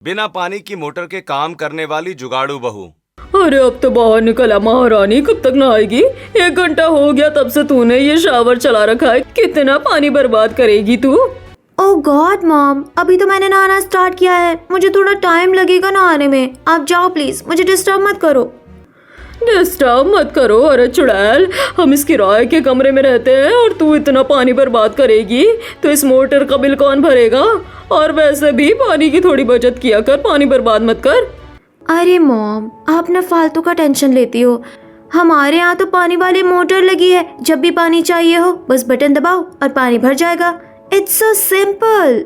बिना पानी की मोटर के काम करने वाली जुगाड़ू बहू। अरे अब तो बाहर निकला महारानी, कब तक नहाएगी? 1 घंटा हो गया तब से तूने ये शावर चला रखा है, कितना पानी बर्बाद करेगी तू? ओह गॉड मॉम, अभी तो मैंने नहाना स्टार्ट किया है, मुझे थोड़ा टाइम लगेगा नहाने में। आप जाओ प्लीज, मुझे डिस्टर्ब मत करो। डिस्टर्ब मत करो? अरे चुड़ैल, हम इस किराए के कमरे में रहते हैं और तू इतना पानी बर्बाद करेगी तो इस मोटर का बिल कौन भरेगा? और वैसे भी पानी की थोड़ी बचत किया कर, पानी बर्बाद मत कर। अरे मॉम, आप ना फालतू का टेंशन लेती हो। हमारे यहाँ तो पानी वाली मोटर लगी है, जब भी पानी चाहिए हो बस बटन दबाओ और पानी भर जाएगा। It's so simple.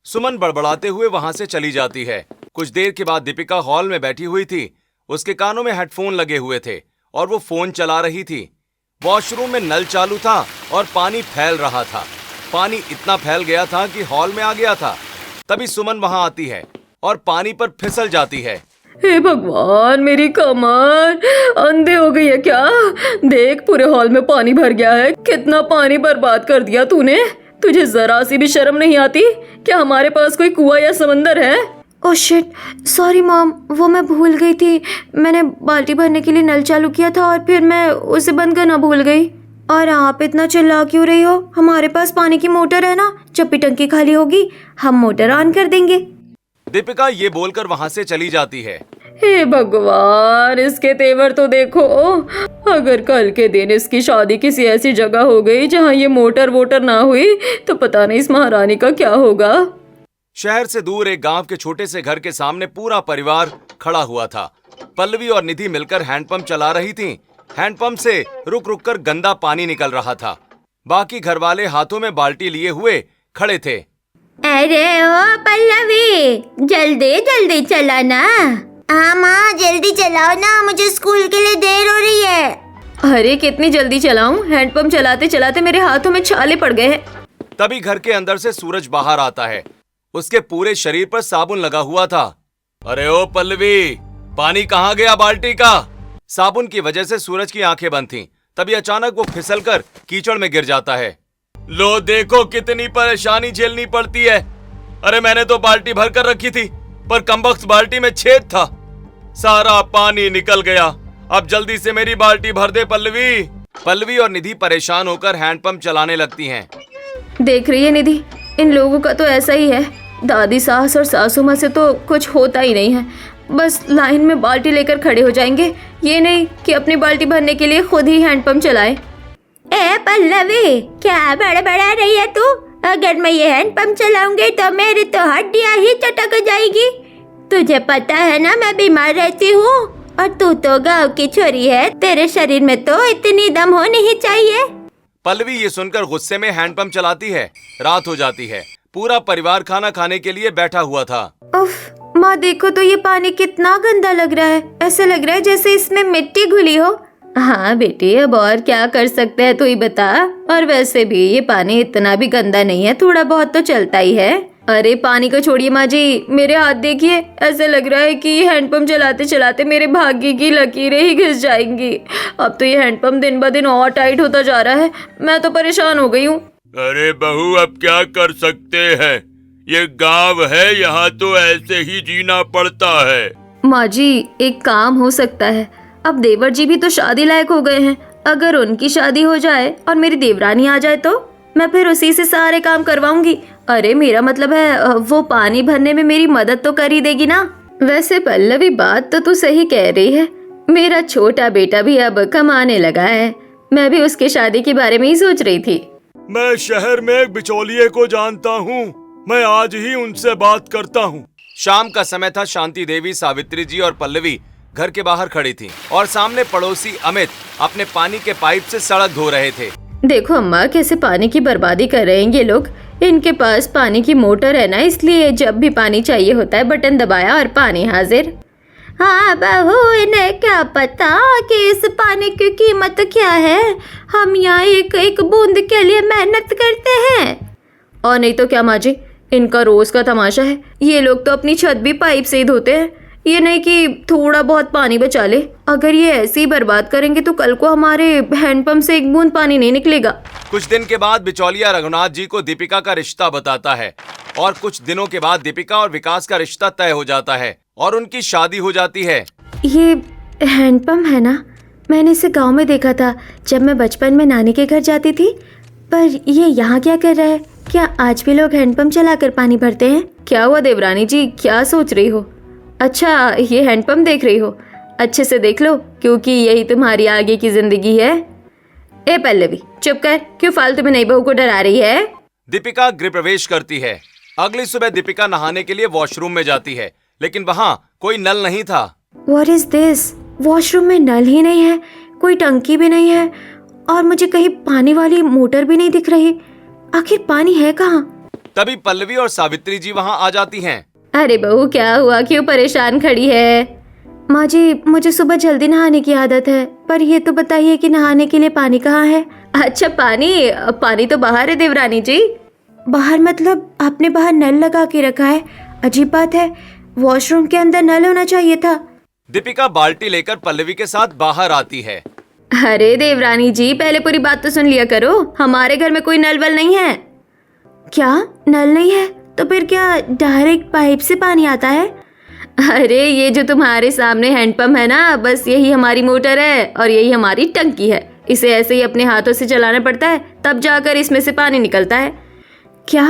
सुमन बड़बड़ाते हुए वहां से चली जाती है। कुछ देर के बाद दीपिका हॉल में बैठी हुई थी। उसके कानों में हेडफोन लगे हुए थे और वो फोन चला रही थी। वॉशरूम में नल चालू था और पानी फैल रहा था। पानी इतना फैल गया था कि हॉल में आ गया था। तभी सुमन वहां आती है और पानी पर फिसल जाती है। हे भगवान, मेरी कमर अंधे हो गई है क्या? देख, पूरे हॉल में पानी भर गया है। कितना पानी बर्बाद कर दिया तूने। तुझे जरा सी भी शर्म नहीं आती? क्या हमारे पास कोई कुआं या समंदर है? ओह शिट, सॉरी मॉम, वो मैं भूल गई थी। मैंने बाल्टी भरने के लिए नल चालू किया था और फिर मैं उसे बंद करना भूल गई। और आप इतना चिल्ला क्यों रही हो? हमारे पास पानी की मोटर है ना, जब भी टंकी खाली होगी हम मोटर ऑन कर देंगे। दीपिका ये बोलकर वहां से चली जाती है। हे भगवान, इसके तेवर तो देखो। अगर कल के दिन इसकी शादी किसी ऐसी जगह हो गई जहाँ ये मोटर वोटर ना हुई तो पता नहीं इस महारानी का क्या होगा। शहर से दूर एक गांव के छोटे से घर के सामने पूरा परिवार खड़ा हुआ था। पल्लवी और निधि मिलकर हैंडपंप चला रही थीं। हैंडपंप से रुक रुक कर गंदा पानी निकल रहा था। बाकी घर वाले हाथों में बाल्टी लिए हुए खड़े थे। अरे ओ पल्लवी, जल्दी जल्दी चला ना। हाँ माँ, जल्दी चलाओ ना, मुझे स्कूल के लिए देर हो रही है। अरे कितनी जल्दी चलाऊं? हैंडपंप चलाते चलाते मेरे हाथों में छाले पड़ गए हैं। तभी घर के अंदर से सूरज बाहर आता है। उसके पूरे शरीर पर साबुन लगा हुआ था। अरे ओ पल्लवी, पानी कहाँ गया बाल्टी का? साबुन की वजह से सूरज की आंखें बंद थीं। तभी अचानक वो फिसलकर कीचड़ में गिर जाता है। लो देखो कितनी परेशानी झेलनी पड़ती है। अरे मैंने तो बाल्टी भर कर रखी थी, पर कमबख्त बाल्टी में छेद था, सारा पानी निकल गया। अब जल्दी से मेरी बाल्टी भर दे पल्लवी। पल्लवी और निधि परेशान होकर हैंडपंप चलाने लगती हैं। देख रही है निधि, इन लोगों का तो ऐसा ही है। दादी सास और सासू माँ से तो कुछ होता ही नहीं है। बस लाइन में बाल्टी लेकर खड़े हो जाएंगे, ये नहीं कि अपनी बाल्टी भरने के लिए खुद ही हैंडपंप चलाए। ए पल्लवी, क्या बड़बड़ा रही है तू? अगर मैं ये हैंडपंप चलाऊंगी तो मेरी तो हड्डियां ही चटक जाएगी। तुझे पता है ना मैं बीमार रहती हूँ, और तू तो गाँव की छोरी है, तेरे शरीर में तो इतनी दम होनी ही चाहिए। पल्लवी ये सुनकर गुस्से में हैंडपंप चलाती है। रात हो जाती है। पूरा परिवार खाना खाने के लिए बैठा हुआ था। उफ माँ, देखो तो ये पानी कितना गंदा लग रहा है। ऐसा लग रहा है जैसे इसमें मिट्टी घुली हो। हाँ बेटी, अब और क्या कर सकते हैं तू ही बता। और वैसे भी ये पानी इतना भी गंदा नहीं है, थोड़ा बहुत तो चलता ही है। अरे पानी को छोड़िए माँ जी, मेरे हाथ देखिए। ऐसा लग रहा है कि हैंडपंप चलाते चलाते मेरे भाग्य की लकीरें ही घिस जाएंगी। अब तो ये हैंडपंप दिन ब दिन और टाइट होता जा रहा है। मैं तो परेशान हो गई हूँ। अरे बहू, अब क्या कर सकते हैं? ये गांव है, यहाँ तो ऐसे ही जीना पड़ता है। माँ जी, एक काम हो सकता है। अब देवर जी भी तो शादी लायक हो गए हैं। अगर उनकी शादी हो जाए और मेरी देवरानी आ जाए तो मैं फिर उसी से सारे काम करवाऊंगी। अरे मेरा मतलब है, वो पानी भरने में मेरी मदद तो कर ही देगी ना। वैसे पल्लवी, बात तो तू सही कह रही है। मेरा छोटा बेटा भी अब कमाने लगा है। मैं भी उसकी शादी के बारे में ही सोच रही थी। मैं शहर में एक बिचौलिए को जानता हूँ, मैं आज ही उनसे बात करता हूँ। शाम का समय था। शांति देवी, सावित्री जी और पल्लवी घर के बाहर खड़ी थी और सामने पड़ोसी अमित अपने पानी के पाइप से सड़क धो रहे थे। देखो अम्मा, कैसे पानी की बर्बादी कर रहे हैं ये लोग। इनके पास पानी की मोटर है ना, इसलिए जब भी पानी चाहिए होता है बटन दबाया और पानी हाजिर। हाँ बहू, इन्हें क्या पता कि इस पानी की कीमत क्या है। हम यहाँ एक एक बूंद के लिए मेहनत करते हैं। और नहीं तो क्या माँ जी, इनका रोज का तमाशा है। ये लोग तो अपनी छत भी पाइप से ही धोते हैं। ये नहीं कि थोड़ा बहुत पानी बचा ले। अगर ये ऐसे ही बर्बाद करेंगे तो कल को हमारे हैंडपंप से एक बूंद पानी नहीं निकलेगा। कुछ दिन के बाद बिचौलिया रघुनाथ जी को दीपिका का रिश्ता बताता है और कुछ दिनों के बाद दीपिका और विकास का रिश्ता तय हो जाता है और उनकी शादी हो जाती है। ये हैंडपंप है ना? मैंने इसे गांव में देखा था जब मैं बचपन में नानी के घर जाती थी। पर ये यहाँ क्या कर रहा है? क्या आज भी लोग हैंडपंप चलाकर पानी भरते हैं? क्या हुआ देवरानी जी, क्या सोच रही हो? अच्छा, ये हैंडपंप देख रही हो? अच्छे से देख लो, क्योंकि यही तुम्हारी आगे की जिंदगी है। ए पल्लवी, चुप कर, क्यों फालतू में नई बहू को डरा रही है? दीपिका गृह प्रवेश करती है। अगली सुबह दीपिका नहाने के लिए वॉशरूम में जाती है, लेकिन वहाँ कोई नल नहीं था। What is this? वॉशरूम में नल ही नहीं है, कोई टंकी भी नहीं है और मुझे कहीं पानी वाली मोटर भी नहीं दिख रही। आखिर पानी है कहाँ? तभी पल्लवी और सावित्री जी वहाँ आ जाती हैं। अरे बहू, क्या हुआ, क्यों परेशान खड़ी है? माँ जी, मुझे सुबह जल्दी नहाने की आदत है, पर ये तो बताइए कि नहाने के लिए पानी कहाँ है? अच्छा, पानी तो बाहर है देवरानी जी। बाहर मतलब आपने बाहर नल लगा के रखा है? अजीब बात है, वॉशरूम के अंदर नल होना चाहिए था। दीपिका बाल्टी लेकर पल्लवी के साथ बाहर आती है। अरे देवरानी जी, पहले पूरी बात तो सुन लिया करो। हमारे घर में कोई नल वल नहीं है। क्या नल नहीं है? तो फिर क्या डायरेक्ट पाइप से पानी आता है? अरे ये जो तुम्हारे सामने हैंडपंप है ना, बस यही हमारी मोटर है और यही हमारी टंकी है। इसे ऐसे ही अपने हाथों से चलाना पड़ता है, तब जाकर इसमें से पानी निकलता है। क्या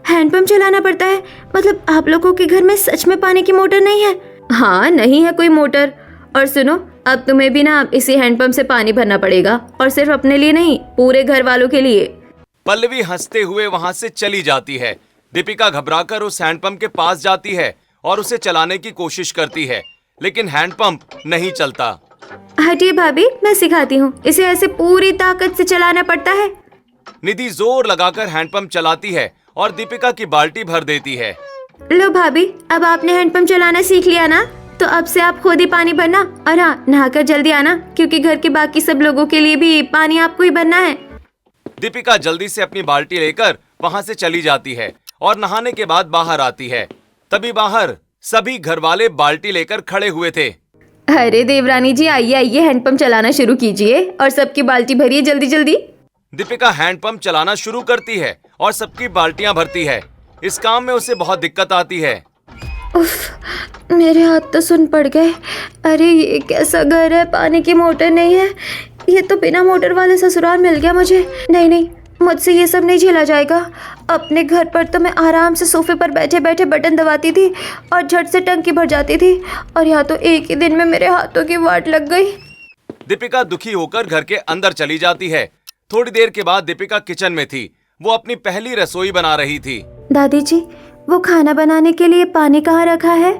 हैंडपंप चलाना पड़ता है? मतलब आप लोगों के घर में सच में पानी की मोटर नहीं है? हाँ, नहीं है कोई मोटर। और सुनो, अब तुम्हें भी ना इसी हैंडपंप से पानी भरना पड़ेगा, और सिर्फ अपने लिए नहीं, पूरे घर वालों के लिए। पल्लवी हंसते हुए वहाँ से चली जाती है। दीपिका घबराकर उस हैंडपंप के पास जाती है और उसे चलाने की कोशिश करती है, लेकिन हैंडपंप नहीं चलता। हटिए भाभी, मैं सिखाती हूँ। इसे ऐसे पूरी ताकत से चलाना पड़ता है। निधि जोर लगाकर हैंडपंप चलाती है और दीपिका की बाल्टी भर देती है। लो भाभी, अब आपने हैंडपंप चलाना सीख लिया ना, तो अब से आप खुद ही पानी भरना। और हाँ, नहाकर जल्दी आना, क्योंकि घर के बाकी सब लोगों के लिए भी पानी आपको ही भरना है। दीपिका जल्दी से अपनी बाल्टी लेकर वहाँ से चली जाती है और नहाने के बाद बाहर आती है। तभी बाहर सभी घर वाले बाल्टी लेकर खड़े हुए थे। अरे देवरानी जी, आइए आइए, हैंडपंप चलाना शुरू कीजिए और सबकी बाल्टी भरिए जल्दी जल्दी। दीपिका हैंडपंप चलाना शुरू करती है और सबकी बाल्टियां भरती है। इस काम में उसे बहुत दिक्कत आती है। उफ, मेरे हाथ तो सुन पड़ गए। अरे ये कैसा घर है, पानी की मोटर नहीं है। ये तो बिना मोटर वाले ससुराल मिल गया मुझे। नहीं नहीं, मुझसे ये सब नहीं झेला जाएगा। अपने घर पर तो मैं आराम से सोफे पर बैठे बैठे बटन दबाती थी और झट से टंकी भर जाती थी, और यहाँ तो एक ही दिन में मेरे हाथों की वाट लग गई। दीपिका दुखी होकर घर के अंदर चली जाती है। थोड़ी देर के बाद दीपिका किचन में थी। वो अपनी पहली रसोई बना रही थी। दादी जी, वो खाना बनाने के लिए पानी कहाँ रखा है?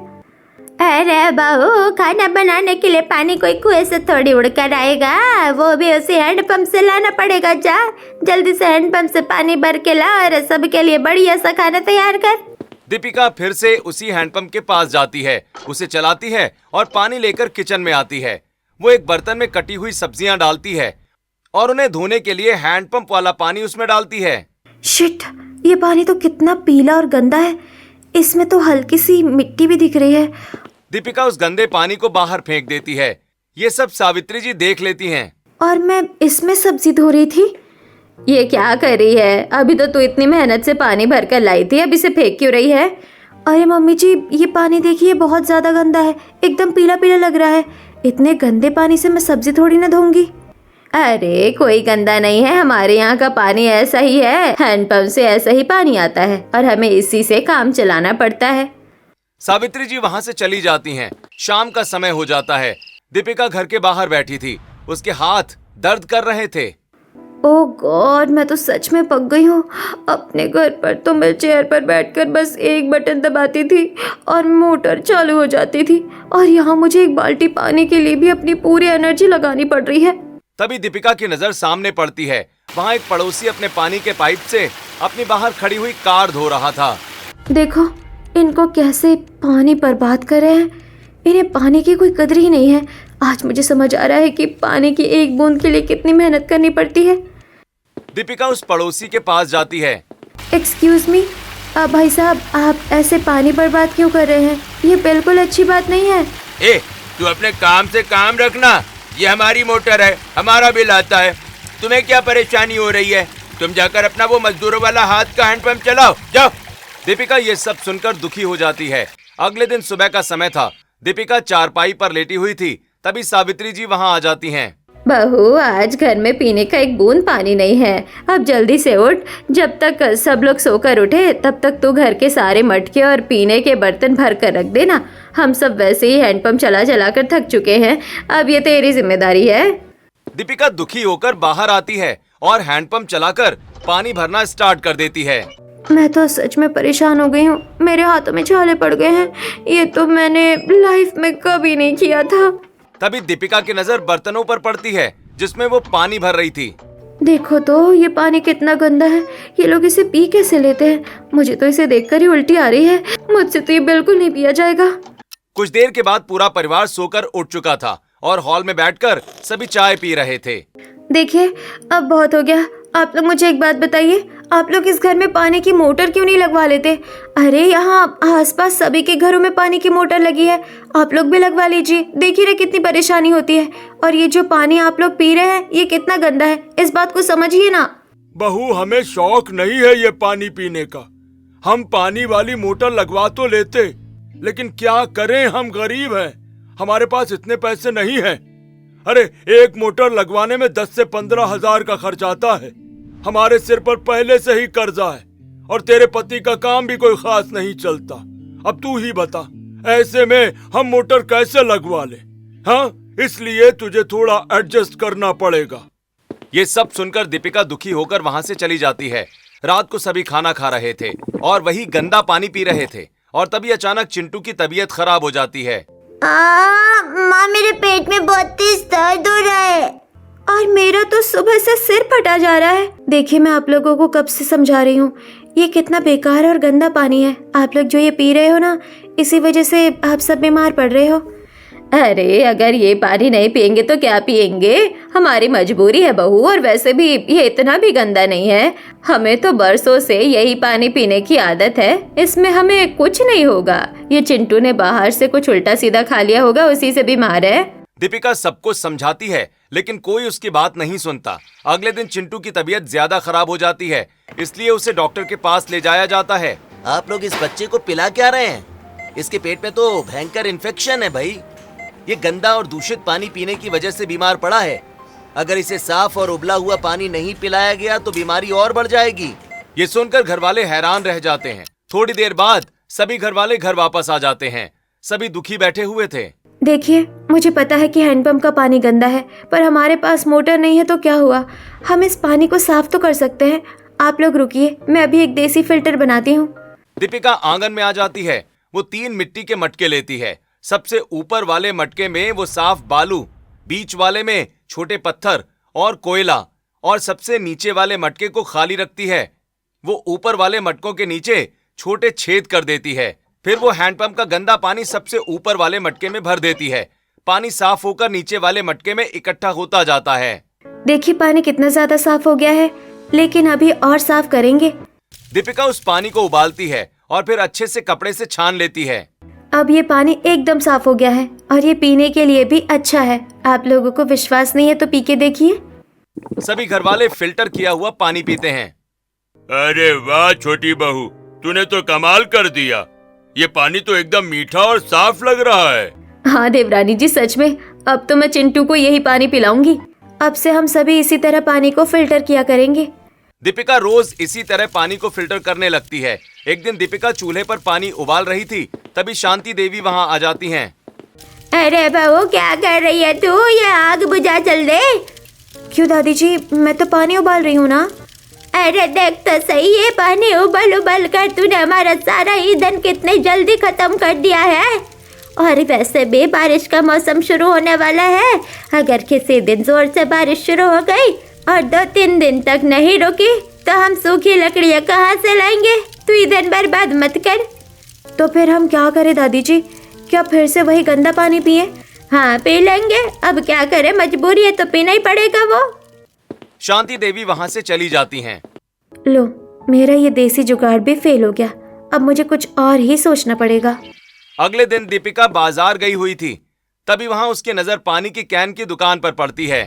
अरे बहू, खाना बनाने के लिए पानी कोई कुएं से थोड़ी उड़कर आएगा, वो भी उसे हैंडपंप से लाना पड़ेगा। जा जल्दी से हैंडपंप से पानी भर के ला और सबके लिए बढ़िया सा खाना तैयार कर। दीपिका फिर से उसी हैंडपंप के पास जाती है, उसे चलाती है और पानी लेकर किचन में आती है। वो एक बर्तन में कटी हुई सब्जियां डालती है और उन्हें धोने के लिए हैंडपंप वाला पानी उसमें डालती है। शिट, ये पानी तो कितना पीला और गंदा है। इसमें तो हल्की सी मिट्टी भी दिख रही है। दीपिका उस गंदे पानी को बाहर फेंक देती है। ये सब सावित्री जी देख लेती हैं। और मैं इसमें सब्जी धो रही थी। ये क्या कर रही है? अभी तो तू इतनी मेहनत से पानी भर कर लाई थी, अब इसे फेंक क्यों रही है? अरे मम्मी जी, ये पानी देखिए, बहुत ज्यादा गंदा है, एकदम पीला पीला लग रहा है। इतने गंदे पानी से मैं सब्जी थोड़ी ना धोऊंगी। अरे कोई गंदा नहीं है, हमारे यहाँ का पानी ऐसा ही है। हैंडपंप से ऐसा ही पानी आता है और हमें इसी से काम चलाना पड़ता है। सावित्री जी वहाँ से चली जाती हैं। शाम का समय हो जाता है। दीपिका घर के बाहर बैठी थी। उसके हाथ दर्द कर रहे थे। ओह गॉड, मैं तो सच में पक गई हूँ। अपने घर पर तो मैं चेयर पर बैठकर बस एक बटन दबाती थी और मोटर चालू हो जाती थी, और यहाँ मुझे एक बाल्टी पानी के लिए भी अपनी पूरी एनर्जी लगानी पड़ रही है। तभी दीपिका की नजर सामने पड़ती है। वहाँ एक पड़ोसी अपने पानी के पाइप से अपनी बाहर खड़ी हुई कार धो रहा था। देखो इनको कैसे पानी बर्बाद कर रहे हैं। इन्हें पानी की कोई कदर ही नहीं है। आज मुझे समझ आ रहा है कि पानी की एक बूंद के लिए कितनी मेहनत करनी पड़ती है। दीपिका उस पड़ोसी के पास जाती है। एक्सक्यूज मी, भाई साहब, आप ऐसे पानी बर्बाद क्यों कर रहे हैं? ये बिल्कुल अच्छी बात नहीं है। ए, तू अपने काम से काम रखना। ये हमारी मोटर है, हमारा बिल आता है। तुम्हें क्या परेशानी हो रही है? तुम जाकर अपना वो मजदूरों वाला हाथ का हैंडपंप चलाओ, जाओ। दीपिका ये सब सुनकर दुखी हो जाती है। अगले दिन सुबह का समय था। दीपिका चारपाई पर लेटी हुई थी, तभी सावित्री जी वहां आ जाती हैं। बहू, आज घर में पीने का एक बूंद पानी नहीं है। अब जल्दी से उठ। जब तक सब लोग सोकर उठे तब तक तू घर के सारे मटके और पीने के बर्तन भर कर रख देना। हम सब वैसे ही हैंडपंप चला चला कर थक चुके हैं, अब ये तेरी जिम्मेदारी है। दीपिका दुखी होकर बाहर आती है और हैंडपंप चलाकर पानी भरना स्टार्ट कर देती है। मैं तो सच में परेशान हो गई हूँ। मेरे हाथों में छाले पड़ गए हैं। ये तो मैंने लाइफ में कभी नहीं किया था। तभी दीपिका की नजर बर्तनों पर पड़ती है जिसमें वो पानी भर रही थी। देखो तो ये पानी कितना गंदा है। ये लोग इसे पी कैसे लेते हैं? मुझे तो इसे देखकर ही उल्टी आ रही है। मुझसे तो ये बिल्कुल नहीं पिया जाएगा। कुछ देर के बाद पूरा परिवार सोकर उठ चुका था और हॉल में बैठकर सभी चाय पी रहे थे। देखिए, अब बहुत हो गया। आप लोग मुझे एक बात बताइए, आप लोग इस घर में पानी की मोटर क्यों नहीं लगवा लेते? अरे यहाँ आसपास सभी के घरों में पानी की मोटर लगी है, आप लोग भी लगवा लीजिए। देखिए ना कितनी परेशानी होती है। और ये जो पानी आप लोग पी रहे हैं ये कितना गंदा है, इस बात को समझिए ना। बहू, हमें शौक नहीं है ये पानी पीने का। हम पानी वाली मोटर लगवा तो लेते, लेकिन क्या करें, हम गरीब हैं, हमारे पास इतने पैसे नहीं हैं। अरे एक मोटर लगवाने में 10 से 15 हजार का खर्च आता है। हमारे सिर पर पहले से ही कर्जा है और तेरे पति का काम भी कोई खास नहीं चलता। अब तू ही बता, ऐसे में हम मोटर कैसे लगवा ले? हाँ, इसलिए तुझे थोड़ा एडजस्ट करना पड़ेगा। ये सब सुनकर दीपिका दुखी होकर वहां से चली जाती है। रात को सभी खाना खा रहे थे और वही गंदा पानी पी रहे थे और तभी अचानक चिंटू की तबीयत खराब हो जाती है। माँ, मेरे पेट में बहुत तेज दर्द हो रहा है। और मेरा तो सुबह से सिर फटा जा रहा है। देखिए, मैं आप लोगों को कब से समझा रही हूँ, ये कितना बेकार और गंदा पानी है। आप लोग जो ये पी रहे हो ना, इसी वजह से आप सब बीमार पड़ रहे हो। अरे अगर ये पानी नहीं पियेंगे तो क्या पियेंगे? हमारी मजबूरी है बहू, और वैसे भी ये इतना भी गंदा नहीं है। हमें तो बरसों से यही पानी पीने की आदत है, इसमें हमें कुछ नहीं होगा। ये चिंटू ने बाहर से कुछ उल्टा सीधा खा लिया होगा, उसी से बीमार है। दीपिका सबको समझाती है लेकिन कोई उसकी बात नहीं सुनता। अगले दिन चिंटू की तबीयत ज्यादा खराब हो जाती है, इसलिए उसे डॉक्टर के पास ले जाया जाता है। आप लोग इस बच्चे को पिला क्या रहे हैं? इसके पेट में तो भयंकर इन्फेक्शन है भाई। ये गंदा और दूषित पानी पीने की वजह से बीमार पड़ा है। अगर इसे साफ और उबला हुआ पानी नहीं पिलाया गया तो बीमारी और बढ़ जाएगी। ये सुनकर घरवाले हैरान रह जाते हैं। थोड़ी देर बाद सभी घरवाले घर वापस आ जाते हैं। सभी दुखी बैठे हुए थे। देखिए, मुझे पता है कि हैंडपंप का पानी गंदा है, पर हमारे पास मोटर नहीं है तो क्या हुआ, हम इस पानी को साफ तो कर सकते हैं। आप लोग रुकिए, मैं अभी एक देसी फिल्टर बनाती हूँ। दीपिका आंगन में आ जाती है। वो 3 मिट्टी के मटके लेती है। सबसे ऊपर वाले मटके में वो साफ बालू, बीच वाले में छोटे पत्थर और कोयला, और सबसे नीचे वाले मटके को खाली रखती है। वो ऊपर वाले मटकों के नीचे छोटे छेद कर देती है। फिर वो हैंडपंप का गंदा पानी सबसे ऊपर वाले मटके में भर देती है। पानी साफ होकर नीचे वाले मटके में इकट्ठा होता जाता है। देखिए, पानी कितना ज्यादा साफ हो गया है, लेकिन अभी और साफ करेंगे। दीपिका उस पानी को उबालती है और फिर अच्छे से कपड़े से छान लेती है। अब ये पानी एकदम साफ हो गया है और ये पीने के लिए भी अच्छा है। आप लोगों को विश्वास नहीं है तो पी के देखिए। सभी घरवाले फिल्टर किया हुआ पानी पीते हैं। अरे वाह छोटी बहू, तूने तो कमाल कर दिया। ये पानी तो एकदम मीठा और साफ लग रहा है। हाँ देवरानी जी, सच में अब तो मैं चिंटू को यही पानी पिलाऊंगी। अब से हम सभी इसी तरह पानी को फिल्टर किया करेंगे। दीपिका रोज इसी तरह पानी को फिल्टर करने लगती है। एक दिन दीपिका चूल्हे पर पानी उबाल रही थी, तभी शांति देवी वहां आ जाती हैं। अरे बहू, क्या कर रही है तू? ये आग बुझा चल दे। क्यों दादी जी, मैं तो पानी उबाल रही हूँ ना। अरे देख तो सही, ये पानी उबल उबल कर तूने हमारा सारा ईंधन कितने जल्दी खत्म कर दिया है। और वैसे भी बारिश का मौसम शुरू होने वाला है। अगर किसी दिन जोर से बारिश शुरू हो गई और 2-3 दिन तक नहीं रुकी तो हम सूखी लकड़ियाँ कहाँ से लाएंगे? तू ईंधन बर्बाद मत कर। तो फिर हम क्या करें दादी जी? क्या फिर से वही गंदा पानी पिए? हाँ, पी लेंगे। अब क्या करें, मजबूरी है तो पीना ही पड़ेगा। वो शांति देवी वहां से चली जाती हैं। लो, मेरा ये देसी जुगाड़ भी फेल हो गया। अब मुझे कुछ और ही सोचना पड़ेगा। अगले दिन दीपिका बाजार गई हुई थी। तभी वहां उसकी नजर पानी की कैन की दुकान पर पड़ती है।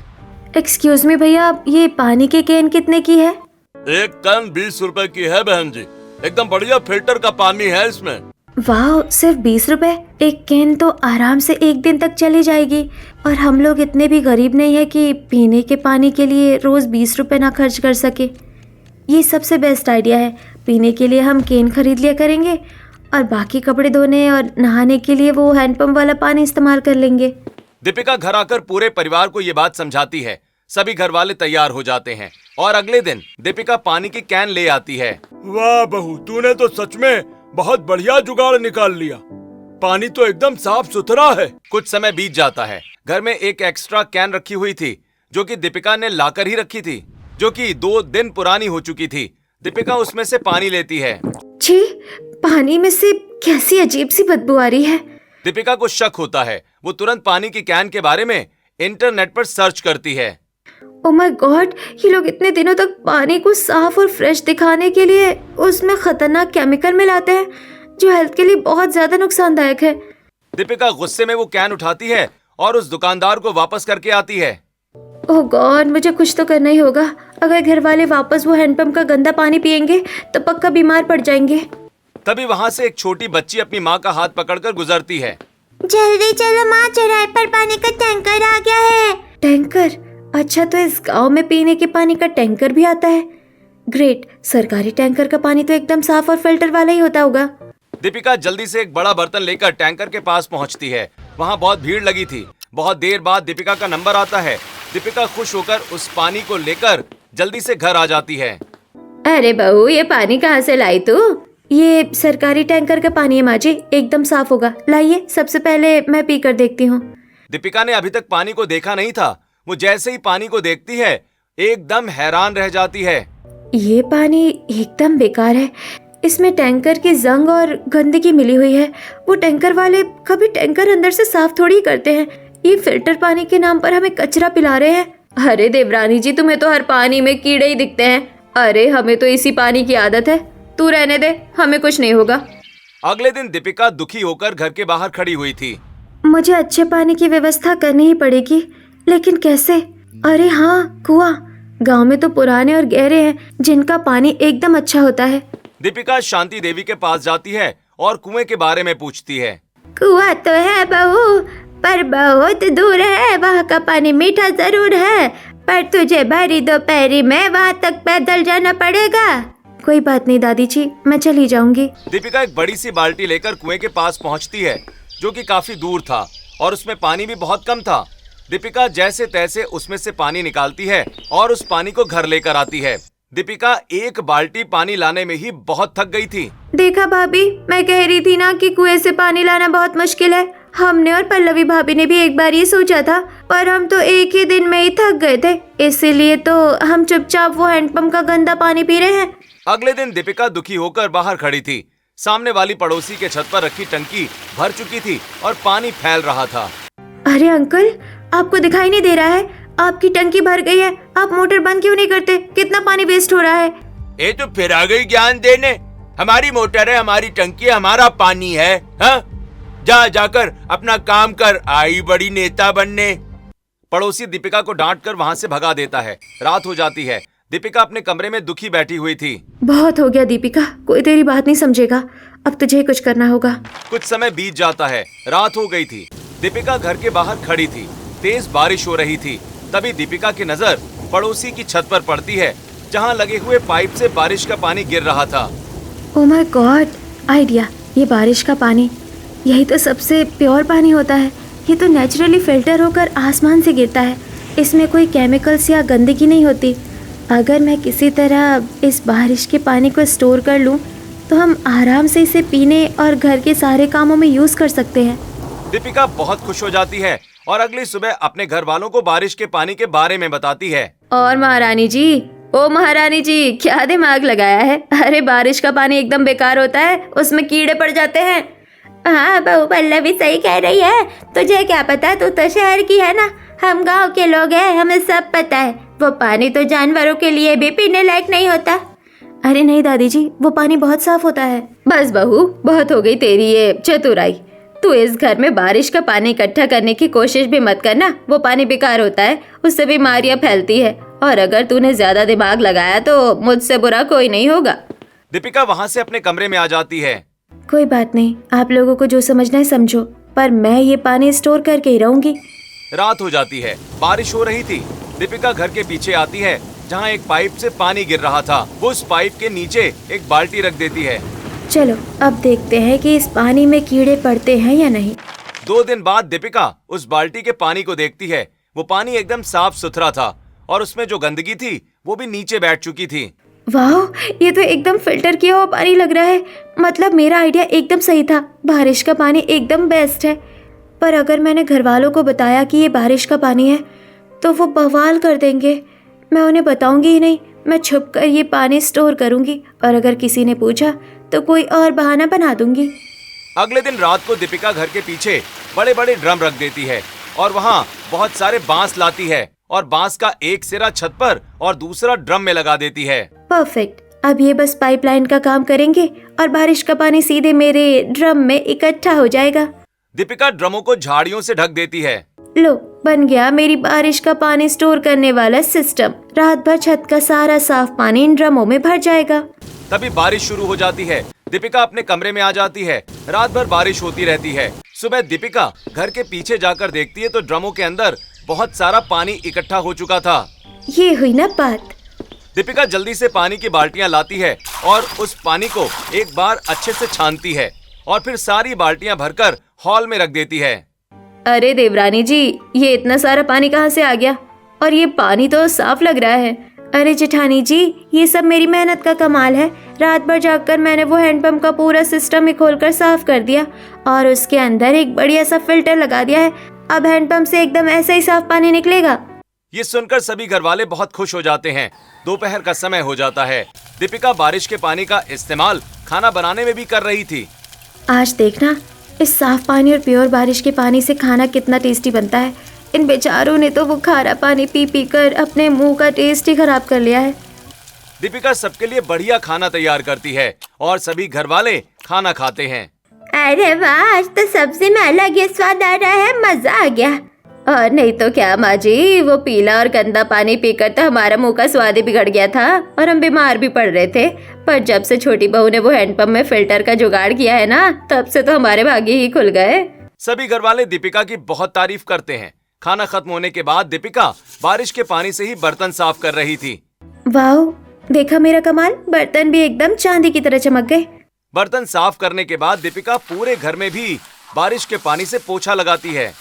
एक्सक्यूज मी भैया, ये पानी की कैन कितने की है? एक कैन 20 रुपए की है बहन जी। एकदम बढ़िया फिल्टर का पानी है इसमें। वाह, सिर्फ 20 रुपए? एक कैन तो आराम से 1 दिन तक चली जाएगी। और हम लोग इतने भी गरीब नहीं है कि पीने के पानी के लिए रोज 20 रुपए ना खर्च कर सके। ये सबसे बेस्ट आइडिया है। पीने के लिए हम कैन खरीद लिया करेंगे और बाकी कपड़े धोने और नहाने के लिए वो हैंडपंप वाला पानी इस्तेमाल कर लेंगे। दीपिका घर आकर पूरे परिवार को ये बात समझाती है। सभी घर वाले तैयार हो जाते हैं और अगले दिन दीपिका पानी की कैन ले आती है। वाह बहू, तूने तो सच में बहुत बढ़िया जुगाड़ निकाल लिया। पानी तो एकदम साफ सुथरा है। कुछ समय बीत जाता है। घर में एक एक्स्ट्रा कैन रखी हुई थी जो कि दीपिका ने लाकर ही रखी थी, जो कि 2 दिन पुरानी हो चुकी थी। दीपिका उसमें से पानी लेती है। छी, पानी में से कैसी अजीब सी बदबू आ रही है। दीपिका को शक होता है। वो तुरंत पानी की कैन के बारे में इंटरनेट पर सर्च करती है। ओह माय गॉड, ये लोग इतने दिनों तक पानी को साफ और फ्रेश दिखाने के लिए उसमें खतरनाक केमिकल मिलाते हैं जो हेल्थ के लिए बहुत ज्यादा नुकसानदायक है। दीपिका गुस्से में वो कैन उठाती है और उस दुकानदार को वापस करके आती है। ओह गॉड, मुझे कुछ तो करना ही होगा। अगर घर वाले वापस वो हैंडपंप का गंदा पानी पियेंगे तो पक्का बीमार पड़ जाएंगे। तभी वहाँ से एक छोटी बच्ची अपनी माँ का हाथ पकड़कर गुजरती है। जल्दी चलो माँ, चौराहे पर पानी का टैंकर आ गया है। टैंकर? अच्छा, तो इस गांव में पीने के पानी का टैंकर भी आता है। ग्रेट, सरकारी टैंकर का पानी तो एकदम साफ और फिल्टर वाला ही होता होगा। दीपिका जल्दी से एक बड़ा बर्तन लेकर टैंकर के पास पहुंचती है। वहां बहुत भीड़ लगी थी। बहुत देर बाद दीपिका का नंबर आता है। दीपिका खुश होकर उस पानी को लेकर जल्दी से घर आ जाती है। अरे बहू, ये पानी कहाँ से लाई तू? ये सरकारी टैंकर का पानी है माँ जी, एकदम साफ होगा। लाइए, सबसे पहले मैं पी कर देखती हूँ। दीपिका ने अभी तक पानी को देखा नहीं था। वो जैसे ही पानी को देखती है एकदम हैरान रह जाती है। ये पानी एकदम बेकार है। इसमें टैंकर की जंग और गंदगी मिली हुई है। वो टैंकर वाले कभी टैंकर अंदर से साफ थोड़ी ही करते हैं। ये फिल्टर पानी के नाम पर हमें कचरा पिला रहे हैं। अरे देवरानी जी, तुम्हें तो हर पानी में कीड़े ही दिखते हैं। अरे हमें तो इसी पानी की आदत है। तू रहने दे, हमें कुछ नहीं होगा। अगले दिन दीपिका दुखी होकर घर के बाहर खड़ी हुई थी। मुझे अच्छे पानी की व्यवस्था करनी ही पड़ेगी, लेकिन कैसे? अरे हाँ, कुआं। गांव में तो पुराने और गहरे हैं जिनका पानी एकदम अच्छा होता है। दीपिका शांति देवी के पास जाती है और कुएं के बारे में पूछती है। कुआं तो है बहू, पर बहुत दूर है। वहाँ का पानी मीठा जरूर है, पर तुझे भरी दोपहरी में वहाँ तक पैदल जाना पड़ेगा। कोई बात नहीं दादी जी, मैं चली जाऊंगी। दीपिका एक बड़ी सी बाल्टी लेकर कुएं के पास पहुंचती है जो कि काफी दूर था और उसमें पानी भी बहुत कम था। दीपिका जैसे तैसे उसमें से पानी निकालती है और उस पानी को घर लेकर आती है। दीपिका एक बाल्टी पानी लाने में ही बहुत थक गई थी। देखा भाभी, मैं कह रही थी ना कि कुएं से पानी लाना बहुत मुश्किल है। हमने और पल्लवी भाभी ने भी एक बार ये सोचा था, पर हम तो एक ही दिन में ही थक गए थे। इसीलिए तो हम चुपचाप वो हैंडपंप का गंदा पानी पी रहे हैं। अगले दिन दीपिका दुखी होकर बाहर खड़ी थी। सामने वाली पड़ोसी के छत पर रखी टंकी भर चुकी थी और पानी फैल रहा था। अरे अंकल, आपको दिखाई नहीं दे रहा है? आपकी टंकी भर गई है। आप मोटर बंद क्यों नहीं करते? कितना पानी वेस्ट हो रहा है। ये तो फिर आ गई ज्ञान देने। हमारी मोटर है, हमारी टंकी है, हमारा पानी है। हाँ, जाकर अपना काम कर, आई बड़ी नेता बनने। पड़ोसी दीपिका को डांट कर वहाँ से भगा देता है। रात हो जाती है। दीपिका अपने कमरे में दुखी बैठी हुई थी। बहुत हो गया दीपिका, कोई तेरी बात नहीं समझेगा। अब तुझे कुछ करना होगा। कुछ समय बीत जाता है। रात हो गई थी। दीपिका घर के बाहर खड़ी थी। तेज बारिश हो रही थी। तभी दीपिका की नजर पड़ोसी की छत पर पड़ती है जहाँ लगे हुए पाइप से बारिश का पानी गिर रहा था। Oh my God, idea. ये बारिश का पानी, यही तो सबसे प्योर पानी होता है। ये तो नेचुरली फिल्टर होकर आसमान से गिरता है। इसमें कोई केमिकल्स या गंदगी नहीं होती। अगर मैं किसी तरह इस बारिश के पानी को स्टोर कर लूं, तो हम आराम से इसे पीने और घर के सारे कामों में यूज कर सकते हैं। दीपिका बहुत खुश हो जाती है और अगली सुबह अपने घर वालों को बारिश के पानी के बारे में बताती है। और महारानी जी, ओ महारानी जी, क्या दिमाग लगाया है? अरे बारिश का पानी एकदम बेकार होता है, उसमें कीड़े पड़ जाते हैं। हाँ बहू, पल्लवी सही कह रही है। तुझे क्या पता, तू तो शहर की है ना। हम गांव के लोग हैं, हमें सब पता है। वो पानी तो जानवरों के लिए भी पीने लायक नहीं होता। अरे नहीं दादी जी, वो पानी बहुत साफ होता है। बस बहू, बहुत हो गई तेरी ये चतुराई। तू इस घर में बारिश का पानी इकट्ठा करने की कोशिश भी मत करना। वो पानी बेकार होता है, उससे बीमारियां फैलती है, और अगर तूने ज्यादा दिमाग लगाया तो मुझसे बुरा कोई नहीं होगा। दीपिका वहाँ से अपने कमरे में आ जाती है। कोई बात नहीं, आप लोगों को जो समझना है समझो, पर मैं ये पानी स्टोर करके ही रहूंगी। रात हो जाती है, बारिश हो रही थी। दीपिका घर के पीछे आती है जहाँ एक पाइप से पानी गिर रहा था। वो उस पाइप के नीचे एक बाल्टी रख देती है। चलो अब देखते हैं कि इस पानी में कीड़े पड़ते हैं या नहीं। 2 दिन बाद दीपिका उस बाल्टी के पानी को देखती है। वो पानी एकदम साफ सुथरा था और उसमें जो गंदगी थी वो भी नीचे बैठ चुकी थी। वाह, ये तो एकदम फिल्टर किया हुआ पानी लग रहा है। मतलब मेरा आइडिया एकदम सही था, बारिश का पानी एकदम बेस्ट है। पर अगर मैंने घर वालों को बताया कि ये बारिश का पानी है तो वो बवाल कर देंगे। मैं उन्हें बताऊंगी ही नहीं, मैं छुप कर ये पानी स्टोर करूंगी, और अगर किसी ने पूछा तो कोई और बहाना बना दूंगी। अगले दिन रात को दीपिका घर के पीछे बड़े बड़े ड्रम रख देती है और वहाँ बहुत सारे बांस लाती है और बांस का एक सिरा छत पर और दूसरा ड्रम में लगा देती है। परफेक्ट, अब ये बस पाइपलाइन का काम करेंगे और बारिश का पानी सीधे मेरे ड्रम में इकट्ठा हो जाएगा। दीपिका ड्रमों को झाड़ियों से ढक देती है। लो, बन गया मेरी बारिश का पानी स्टोर करने वाला सिस्टम। रात भर छत का सारा साफ पानी इन ड्रमों में भर जाएगा। तभी बारिश शुरू हो जाती है। दीपिका अपने कमरे में आ जाती है। रात भर बारिश होती रहती है। सुबह दीपिका घर के पीछे जाकर देखती है तो ड्रमों के अंदर बहुत सारा पानी इकट्ठा हो चुका था। ये हुई ना बात। दीपिका जल्दी से पानी की बाल्टियां लाती है और उस पानी को एक बार अच्छे से छानती है और फिर सारी बाल्टियां भरकर हॉल में रख देती है। अरे देवरानी जी, ये इतना सारा पानी कहाँ से आ गया? और ये पानी तो साफ लग रहा है। अरे जेठानी जी, ये सब मेरी मेहनत का कमाल है। रात भर जागकर मैंने वो हैंडपंप का पूरा सिस्टम ही खोलकर साफ कर दिया और उसके अंदर एक बढ़िया सा फिल्टर लगा दिया है। अब हैंडपंप से एकदम ऐसा ही साफ पानी निकलेगा। ये सुनकर सभी घर वाले बहुत खुश हो जाते हैं। दोपहर का समय हो जाता है। दीपिका बारिश के पानी का इस्तेमाल खाना बनाने में भी कर रही थी। आज देखना, इस साफ पानी और प्योर बारिश के पानी से खाना कितना टेस्टी बनता है। इन बेचारों ने तो वो खारा पानी पी पी कर अपने मुंह का टेस्ट ही खराब कर लिया है। दीपिका सबके लिए बढ़िया खाना तैयार करती है और सभी घर वाले खाना खाते हैं। अरे वाह, आज तो सब्जी में अलग ही स्वाद आ रहा है, मजा आ गया। और नहीं तो क्या माँ जी, वो पीला और गंदा पानी पीकर तो हमारा मुंह का स्वाद ही बिगड़ गया था और हम बीमार भी पड़ रहे थे। पर जब से छोटी बहू ने वो हैंडपंप में फिल्टर का जुगाड़ किया है ना, तब से तो हमारे भाग्य ही खुल गए। सभी घर वाले दीपिका की बहुत तारीफ करते हैं। खाना खत्म होने के बाद दीपिका बारिश के पानी से ही बर्तन साफ कर रही थी। वाह, देखा मेरा कमाल, बर्तन भी एकदम चांदी की तरह चमक गए। बर्तन साफ करने के बाद दीपिका पूरे घर में भी बारिश के पानी से पोछा लगाती है।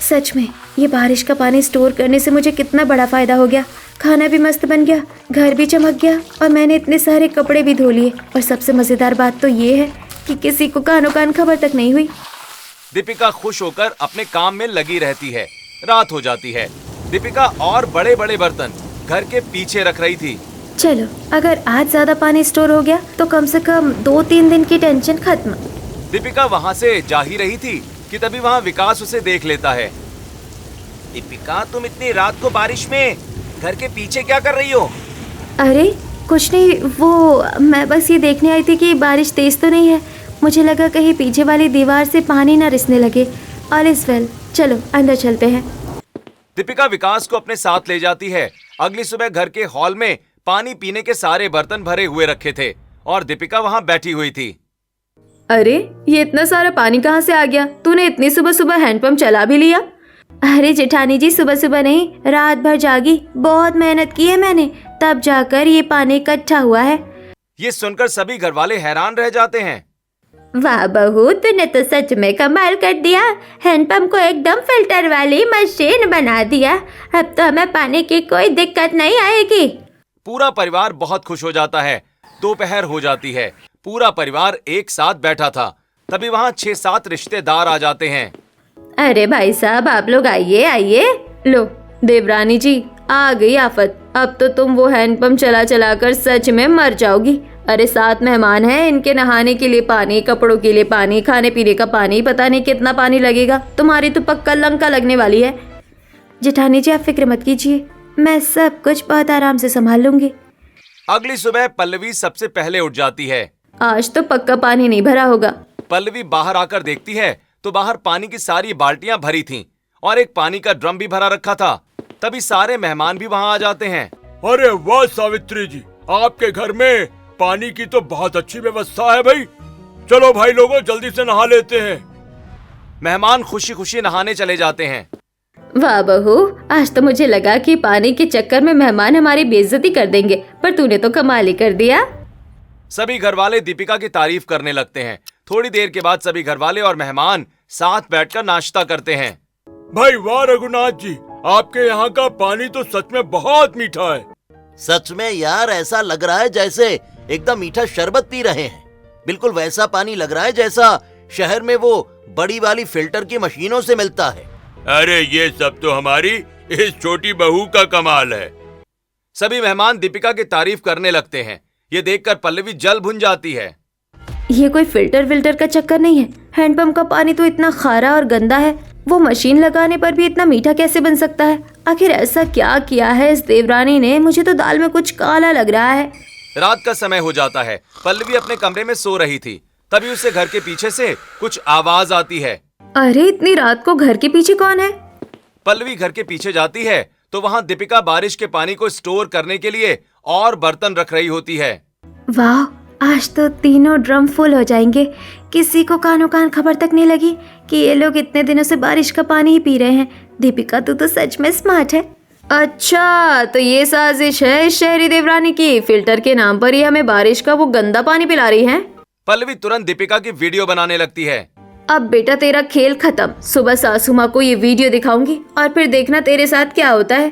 सच में ये बारिश का पानी स्टोर करने से मुझे कितना बड़ा फायदा हो गया। खाना भी मस्त बन गया, घर भी चमक गया और मैंने इतने सारे कपड़े भी धो लिए। और सबसे मजेदार बात तो ये है कि किसी को कानो कान खबर तक नहीं हुई। दीपिका खुश होकर अपने काम में लगी रहती है। रात हो जाती है। दीपिका और बड़े बड़े बर्तन घर के पीछे रख रही थी। चलो, अगर आज ज्यादा पानी स्टोर हो गया तो कम से कम 2-3 दिन की टेंशन खत्म। दीपिका वहाँ से जा ही रही थी कि तभी वहाँ विकास उसे देख लेता है। दीपिका, तुम इतनी रात को बारिश में घर के पीछे क्या कर रही हो? अरे कुछ नहीं, वो मैं बस ये देखने आई थी कि बारिश तेज तो नहीं है। मुझे लगा कहीं पीछे वाली दीवार से पानी ना रिसने लगे। ऑल इज वेल, चलो अंदर चलते हैं। दीपिका विकास को अपने साथ ले जाती है। अगली सुबह घर के हॉल में पानी पीने के सारे बर्तन भरे हुए रखे थे और दीपिका वहाँ बैठी हुई थी। अरे ये इतना सारा पानी कहाँ से आ गया? तूने इतनी सुबह सुबह हैंडपंप चला भी लिया? अरे जेठानी जी, सुबह सुबह नहीं, रात भर जागी, बहुत मेहनत की है मैंने, तब जाकर ये पानी इकट्ठा हुआ है। ये सुनकर सभी घर वाले हैरान रह जाते हैं। वाह बहू, तूने तो सच में कमाल कर दिया। हैंडपंप को एकदम फिल्टर वाली मशीन बना दिया। अब तो हमें पानी की कोई दिक्कत नहीं आएगी। पूरा परिवार बहुत खुश हो जाता है। दोपहर हो जाती है। पूरा परिवार एक साथ बैठा था। तभी वहाँ 6-7 रिश्तेदार आ जाते हैं। अरे भाई साहब, आप लोग आइए आइए। लो देवरानी जी, आ गई आफत। अब तो तुम वो हैंडपंप चला चला कर सच में मर जाओगी। अरे 7 मेहमान हैं, इनके नहाने के लिए पानी, कपड़ों के लिए पानी, खाने पीने का पानी, पता नहीं कितना पानी लगेगा। तुम्हारी तो पक्का लंका लगने वाली है। जेठानी जी, आप फिक्र मत कीजिए, मैं सब कुछ बहुत आराम से संभाल लूंगी। अगली सुबह पल्लवी सबसे पहले उठ जाती है। आज तो पक्का पानी नहीं भरा होगा। पल्लवी बाहर आकर देखती है तो बाहर पानी की सारी बाल्टियां भरी थीं और एक पानी का ड्रम भी भरा रखा था। तभी सारे मेहमान भी वहां आ जाते हैं। अरे वाह सावित्री जी, आपके घर में पानी की तो बहुत अच्छी व्यवस्था है भाई। चलो भाई लोगों, जल्दी से नहा लेते हैं। मेहमान खुशी खुशी नहाने चले जाते हैं। वाह बहू, आज तो मुझे लगा कि पानी के चक्कर में मेहमान हमारी बेइज्जती कर देंगे, पर तूने तो कमाल ही कर दिया। सभी घरवाले दीपिका की तारीफ करने लगते हैं। थोड़ी देर के बाद सभी घरवाले और मेहमान साथ बैठकर नाश्ता करते हैं। भाई वाह रघुनाथ जी, आपके यहाँ का पानी तो सच में बहुत मीठा है। सच में यार, ऐसा लग रहा है जैसे एकदम मीठा शरबत पी रहे हैं। बिल्कुल वैसा पानी लग रहा है जैसा शहर में वो बड़ी वाली फिल्टर की मशीनों से मिलता है। अरे ये सब तो हमारी इस छोटी बहू का कमाल है। सभी मेहमान दीपिका की तारीफ करने लगते हैं। ये देखकर पल्लवी जल भुन जाती है। ये कोई फिल्टर का चक्कर नहीं है। हैंडपंप का पानी तो इतना खारा और गंदा है, वो मशीन लगाने पर भी इतना मीठा कैसे बन सकता है? आखिर ऐसा क्या किया है इस देवरानी ने? मुझे तो दाल में कुछ काला लग रहा है। रात का समय हो जाता है। पल्लवी अपने कमरे में सो रही थी। तभी उसे घर के पीछे से कुछ आवाज आती है। अरे इतनी रात को घर के पीछे कौन है? पल्लवी घर के पीछे जाती है तो वहाँ दीपिका बारिश के पानी को स्टोर करने के लिए और बर्तन रख रही होती है। वाह, आज तो तीनों ड्रम फुल हो जाएंगे। किसी को कानों कान खबर तक नहीं लगी कि ये लोग इतने दिनों से बारिश का पानी ही पी रहे हैं। दीपिका तू तो सच में स्मार्ट है। अच्छा, तो ये साजिश है इस शहरी देवरानी की। फिल्टर के नाम पर ही हमें बारिश का वो गंदा पानी पिला रही है। पल्लवी तुरंत दीपिका की वीडियो बनाने लगती है। अब बेटा तेरा खेल खत्म। सुबह सासू माँ को ये वीडियो दिखाऊंगी और फिर देखना तेरे साथ क्या होता है।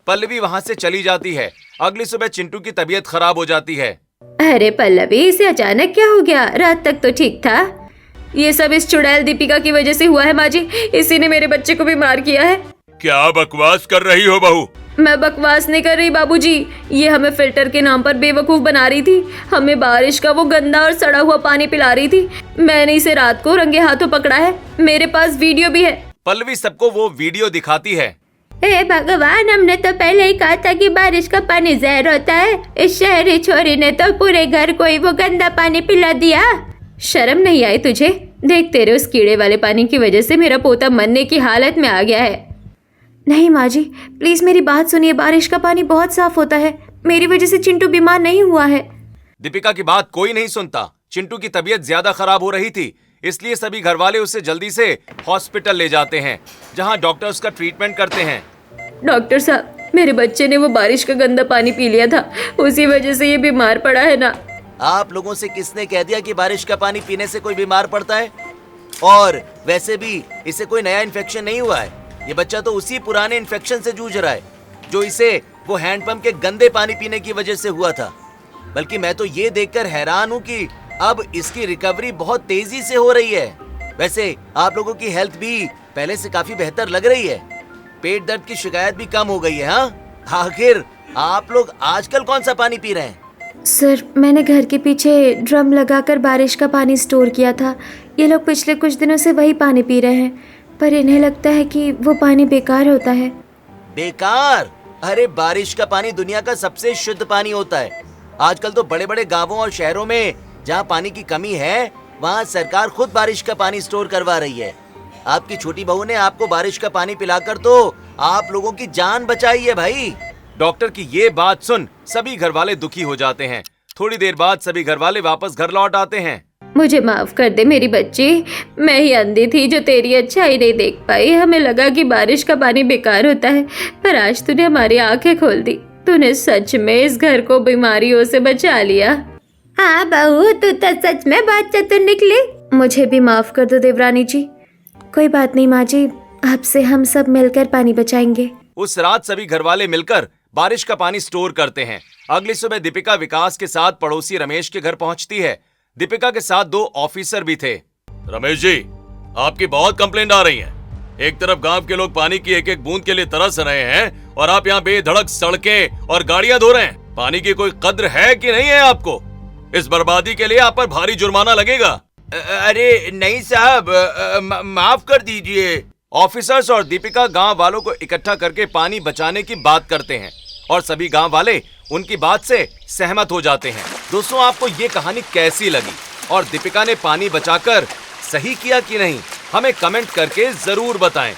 पल्लवी वहाँ से चली जाती है। अगली सुबह चिंटू की तबीयत खराब हो जाती है। अरे पल्लवी, इसे अचानक क्या हो गया? रात तक तो ठीक था। ये सब इस चुड़ैल दीपिका की वजह से हुआ है माँ जी। इसी ने मेरे बच्चे को बीमार किया है। क्या बकवास कर रही हो बहू? मैं बकवास नहीं कर रही बाबूजी। ये हमें फिल्टर के नाम पर बेवकूफ बना रही थी। हमें बारिश का वो गंदा और सड़ा हुआ पानी पिला रही थी। मैंने इसे रात को रंगे हाथों पकड़ा है। मेरे पास वीडियो भी है। पल्लवी सबको वो वीडियो दिखाती है। हे भगवान, हमने तो पहले ही कहा था कि बारिश का पानी जहर होता है। इस शहरी छोरी ने तो पूरे घर को ही वो गंदा पानी पिला दिया। शर्म नहीं आई तुझे? देख, तेरे उस कीड़े वाले पानी की वजह से मेरा पोता मरने की हालत में आ गया है। नहीं माँ जी, प्लीज मेरी बात सुनिए। बारिश का पानी बहुत साफ होता है। मेरी वजह से चिंटू बीमार नहीं हुआ है। दीपिका की बात कोई नहीं सुनता। चिंटू की तबीयत ज्यादा खराब हो रही थी, इसलिए सभी घरवाले उसे जल्दी से हॉस्पिटल ले जाते हैं, जहां डॉक्टर उसका ट्रीटमेंट करते हैं। डॉक्टर साहब, मेरे बच्चे ने वो बारिश का गंदा पानी पी लिया था, उसी वजह से ये बीमार पड़ा है ना। आप लोगों से किसने कह दिया कि बारिश का पानी पीने से कोई बीमार पड़ता है? और वैसे भी इसे कोई नया इन्फेक्शन नहीं हुआ है। ये बच्चा तो उसी पुराने इन्फेक्शन से जूझ रहा है जो इसे वो हैंडपंप के गंदे पानी पीने की वजह से हुआ था। बल्कि मैं तो ये देखकर हैरान हूँ कि अब इसकी रिकवरी बहुत तेजी से हो रही है। वैसे आप लोगों की हेल्थ भी पहले से काफी बेहतर लग रही है। पेट दर्द की शिकायत भी कम हो गई है। हाँ, आखिर आप लोग आजकल कौन सा पानी पी रहे हैं? सर, मैंने घर के पीछे ड्रम लगाकर बारिश का पानी स्टोर किया था। ये लोग पिछले कुछ दिनों से वही पानी पी रहे हैं, पर इन्हें लगता है कि वो पानी बेकार होता है। बेकार? अरे बारिश का पानी दुनिया का सबसे शुद्ध पानी होता है। आजकल तो बड़े बड़े गांवों और शहरों में जहां पानी की कमी है, वहां सरकार खुद बारिश का पानी स्टोर करवा रही है। आपकी छोटी बहू ने आपको बारिश का पानी पिलाकर तो आप लोगों की जान बचाई है भाई। डॉक्टर की ये बात सुन सभी घरवाले दुखी हो जाते हैं। थोड़ी देर बाद सभी घरवाले वापस घर लौट आते हैं। मुझे माफ कर दे मेरी बच्ची, मैं ही अंधी थी जो तेरी अच्छाई नहीं देख पाई। हमें लगा कि बारिश का पानी बेकार होता है, पर आज तूने हमारी आंखें खोल दी। तूने सच में इस घर को बीमारियों से बचा लिया। हाँ बहू, तू तो सच में बहुत चतुर निकली। मुझे भी माफ कर दो देवरानी जी। कोई बात नहीं माँ जी, आपसे हम सब मिलकर पानी बचाएंगे। उस रात सभी घरवाले मिलकर बारिश का पानी स्टोर करते हैं। अगली सुबह दीपिका विकास के साथ पड़ोसी रमेश के घर पहुंचती है। दीपिका के साथ 2 ऑफिसर भी थे। रमेश जी, आपकी बहुत कंप्लेंट आ रही हैं। एक तरफ गांव के लोग पानी की एक एक बूंद के लिए तरस रहे हैं और आप यहाँ बेधड़क सड़कें और गाड़ियां धो रहे हैं। पानी की कोई कद्र है कि नहीं है आपको? इस बर्बादी के लिए आप पर भारी जुर्माना लगेगा। अरे नहीं साहब, माफ कर दीजिए। ऑफिसर्स और दीपिका गांव वालों को इकट्ठा करके पानी बचाने की बात करते हैं और सभी गांव वाले उनकी बात से सहमत हो जाते हैं। दोस्तों, आपको ये कहानी कैसी लगी और दीपिका ने पानी बचाकर सही किया कि नहीं, हमें कमेंट करके जरूर बताएं।